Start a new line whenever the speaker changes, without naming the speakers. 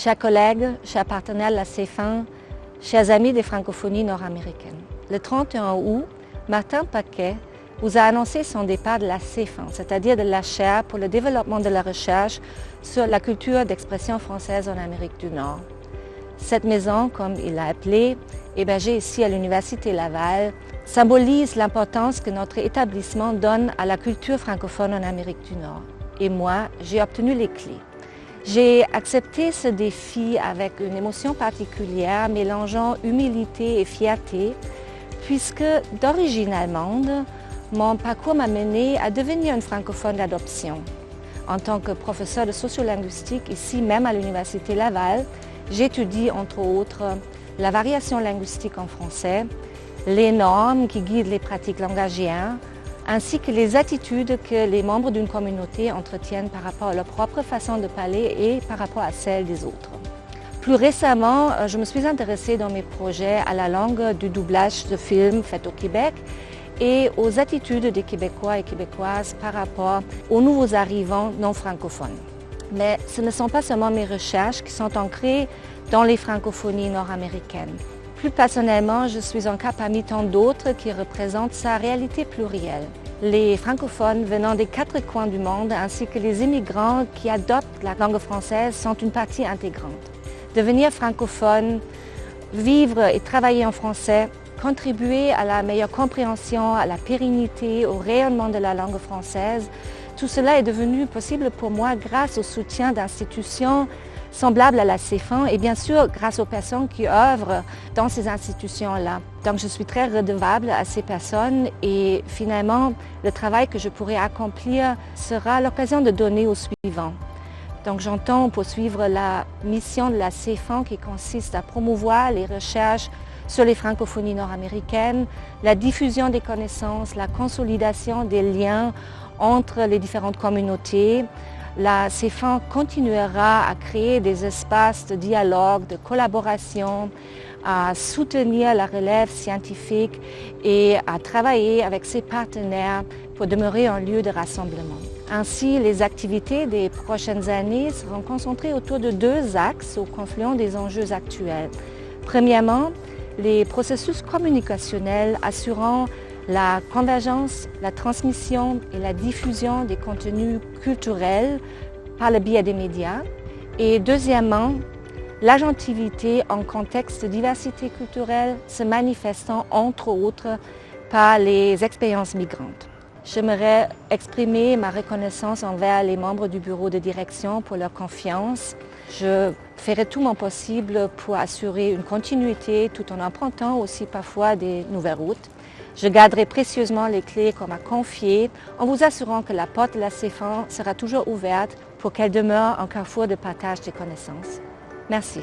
Chers collègues, chers partenaires de la CFAN, chers amis des francophonies nord-américaines, le 31 août, Martin Paquet vous a annoncé son départ de la CFAN, c'est-à-dire de la chaire pour le développement de la recherche sur la culture d'expression française en Amérique du Nord. Cette maison, comme il l'a appelée, hébergée ici à l'Université Laval, symbolise l'importance que notre établissement donne à la culture francophone en Amérique du Nord. Et moi, j'ai obtenu les clés. J'ai accepté ce défi avec une émotion particulière, mélangeant humilité et fierté, puisque d'origine allemande, mon parcours m'a mené à devenir une francophone d'adoption. En tant que professeur de sociolinguistique ici même à l'Université Laval, j'étudie entre autres la variation linguistique en français, les normes qui guident les pratiques langagières, ainsi que les attitudes que les membres d'une communauté entretiennent par rapport à leur propre façon de parler et par rapport à celle des autres. Plus récemment, je me suis intéressée dans mes projets à la langue du doublage de films faits au Québec et aux attitudes des Québécois et Québécoises par rapport aux nouveaux arrivants non francophones. Mais ce ne sont pas seulement mes recherches qui sont ancrées dans les francophonies nord-américaines. Plus personnellement, je suis un cas parmi tant d'autres qui représentent sa réalité plurielle. Les francophones venant des 4 coins du monde ainsi que les immigrants qui adoptent la langue française sont une partie intégrante. Devenir francophone, vivre et travailler en français, contribuer à la meilleure compréhension, à la pérennité, au rayonnement de la langue française, tout cela est devenu possible pour moi grâce au soutien d'institutions semblables à la CFAN et bien sûr grâce aux personnes qui œuvrent dans ces institutions-là. Donc je suis très redevable à ces personnes et finalement le travail que je pourrai accomplir sera l'occasion de donner aux suivants. Donc j'entends poursuivre la mission de la CFAN qui consiste à promouvoir les recherches sur les francophonies nord-américaines, la diffusion des connaissances, la consolidation des liens entre les différentes communautés. La CFAN continuera à créer des espaces de dialogue, de collaboration, à soutenir la relève scientifique et à travailler avec ses partenaires pour demeurer un lieu de rassemblement. Ainsi, les activités des prochaines années seront concentrées autour de 2 axes au confluent des enjeux actuels. Premièrement, les processus communicationnels assurant la convergence, la transmission et la diffusion des contenus culturels par le biais des médias. Et deuxièmement, l'agentivité en contexte de diversité culturelle se manifestant entre autres par les expériences migrantes. J'aimerais exprimer ma reconnaissance envers les membres du bureau de direction pour leur confiance. Je ferai tout mon possible pour assurer une continuité tout en empruntant aussi parfois des nouvelles routes. Je garderai précieusement les clés qu'on m'a confiées en vous assurant que la porte de la CFAN sera toujours ouverte pour qu'elle demeure un carrefour de partage des connaissances. Merci.